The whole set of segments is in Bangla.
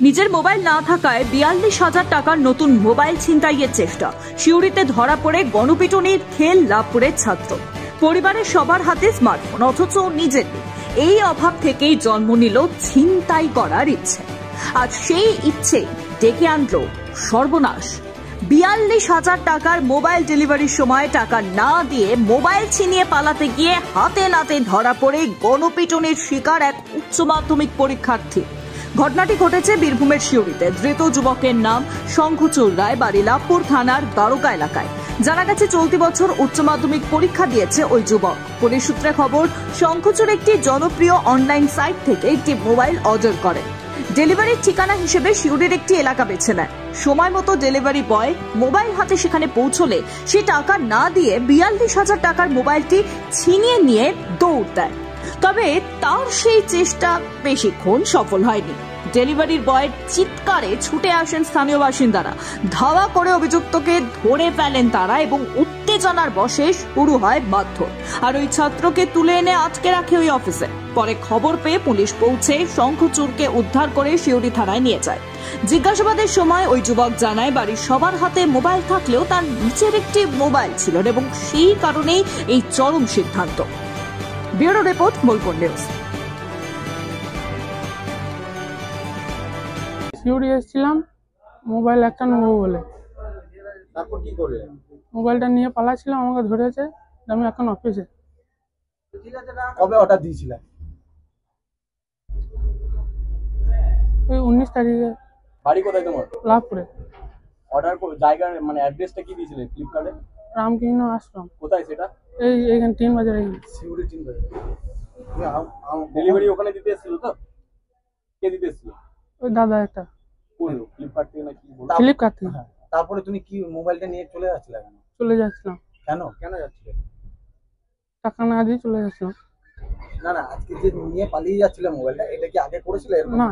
নিজের মোবাইল না থাকায় ৪২,০০০ টাকার নতুন মোবাইল ছিনতাইয়ের চেষ্টা। সিউড়িতে ধরা পড়ে গণপিটুনির খেল লাভপুরের ছাত্র। পরিবারের সবার হাতে স্মার্টফোন, অথচ নিজের নেই। এই অভাব থেকেই জন্ম নিল ছিনতাই করার ইচ্ছে। আজ সেই ইচ্ছে ডেকে আনলো সর্বনাশ। ৪২,০০০ টাকার মোবাইল ডেলিভারির সময় টাকা না দিয়ে মোবাইল ছিনিয়ে পালাতে গিয়ে হাতে নাতে ধরা পড়ে গণপিটুনির শিকার এক উচ্চ মাধ্যমিক পরীক্ষার্থী। ঘটনাটি ঘটেছে বীরভূমের সিউড়িতে। ধৃত যুবকের নাম শঙ্খচূড় রায়, বাড়ি লাভপুর থানার দ্বারকা এলাকায়। জানা গেছে চলতি বছর উচ্চ মাধ্যমিক পরীক্ষা দিয়েছে ওই যুবক। পুলিশ সূত্রে খবর, শঙ্খচূড় একটি জনপ্রিয় অনলাইন সাইট থেকে একটি মোবাইল অর্ডার করেন। ডেলিভারির ঠিকানা হিসেবে সিউড়ির একটি এলাকা বেছে নেয়। সময় মতো ডেলিভারি বয় মোবাইল হাতে সেখানে পৌঁছলে সে টাকা না দিয়ে ৪২,০০০ টাকার মোবাইলটি ছিনিয়ে নিয়ে দৌড় দেয়। তবে তার সেই চেষ্টা বেশিক্ষণ সফল হয়নি। ডেলিভারির বয়ের চিৎকারে ছুটে আসেন স্থানীয় বাসিন্দারা। ধাওয়া করে অভিযুক্তকে ধরে ফেলেন তারা এবং উত্তেজনার বশে শুরু হয় মারধর। আর ওই ছাত্রকে তুলে এনে আটকে রাখে ওই অফিসে। পরে খবর পেয়ে পুলিশ পৌঁছে শঙ্খচূড়কে উদ্ধার করে সিউড়ি থানায় নিয়ে যায়। জিজ্ঞাসাবাদের সময় ওই যুবক জানায়, বাড়ির সবার হাতে মোবাইল থাকলেও তার নিচের একটি মোবাইল ছিল এবং সেই কারণেই এই চরম সিদ্ধান্ত। Bureau report, Bolpur news. Suri এসেছিলাম মোবাইল একটা নেবো বলে। তারপর কি করলে? মোবাইলটা নিয়ে পালাচ্ছিলাম, আমাকে ধরেছে। আমি এখন অফিসে। কবে অর্ডার দিয়েছিলেন? ওই 19 তারিখে। বাড়ি কোথায় তোমার? লাভপুরে। অর্ডার জায়গার মানে অ্যাড্রেসটা কি দিয়েছিলেন ফ্লিপকার্টে? রামকৃষ্ণ আশ্রম। কোথায় সেটা? এইখানে 3 বাজারে। সিউড়ি 3 বাজার। ডেলিভারি ওখানে দিতে এসেছিল তো? কে দিতে এসেছিল? ওই দাদা একটা। কোন ফ্লিপকার্ট থেকে নাকি? ফ্লিপকার্ট থেকে। তারপরে তুমি কি মোবাইলটা নিয়ে চলে যাচ্ছিলে কেন? চলে যাচ্ছিলাম। কেন যাচ্ছিলে? টাকা না দিয়ে চলে যাচ্ছিলাম। না আজকে যে নিয়ে পালিয়ে যাচ্ছিলে মোবাইলটা, এটা কি আগে করেছিলে? না।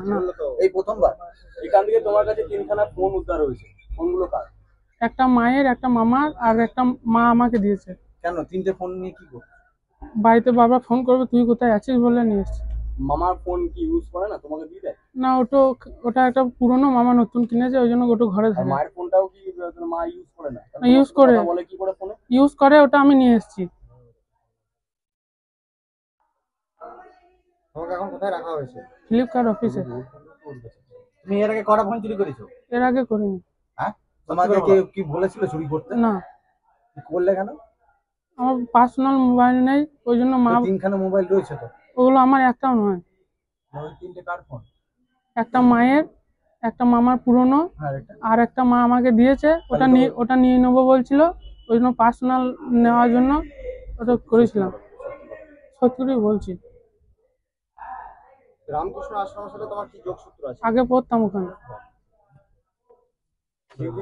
এই প্রথমবার? এখান থেকে তোমার কাছে 3খানা ফোন উদ্ধার হয়েছে। ফোনগুলো কার? একটা মায়ের, একটা মামার, আর একটা মা আমাকে দিয়েছে। কেন 3টে ফোন নিয়ে কি করছো? বাড়িতে বারবার ফোন করবে, তুই কোথায় আছিস বলে নিয়ে এসেছি। মামার ফোন কি ইউজ করে না, তোমাকে দিয়ে দেয়? না, ওটা একটা পুরনো, মামা নতুন কিনেছে, ওই জন্য ওটা ঘরে থাকে। মায়ের ফোনটাও কি মা ইউজ করে না? ইউজ করে। বলে কি করে ফোনে ইউজ করে, ওটা আমি নিয়ে এসেছি। তোমাকে এখন কোথায় রাখা হয়েছে? ফ্লিপকার্ট অফিসে। তুমি এর আগে কটা ফোন চুরি করেছো? এর আগে করিনি। হ্যাঁ, তোমাকে কেউ কি বলেছিল চুরি করতে? না। করলে কেন? আমার পার্সোনাল মোবাইল নেই, ওই জন্য মা। 3খানা মোবাইল রয়েছে তো? ওগুলো আমার একটাও নয়। ওই 3টে কার ফোন? একটা মায়ের, একটা মামার পুরনো, আর একটা মা আমাকে দিয়েছে। ওটা নিয়ে নেবো বলছিল, ওই জন্য পার্সোনাল নেওয়ার জন্য ওটা করেছিলাম। সত্যি বলছি। রামকৃষ্ণ আশ্রমের সাথে তোমার কি যোগসূত্র আছে? আগে পড়তাম ওখানে।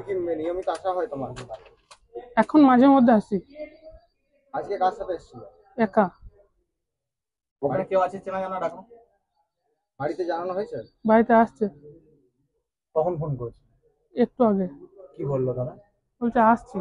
কি নিয়মিত আসা হয় তোমার? এখন মাঝে মধ্যে আসি। আজকে কার সাথে এসেছিল? একা। ওখানে কেউ আছে চেনা জানা রাখো? বাড়িতে জানানো হয়েছে? বাড়িতে আসছে। কখন ফোন করেছে? একটু আগে। কি বললো তারা? বলছে আসছি।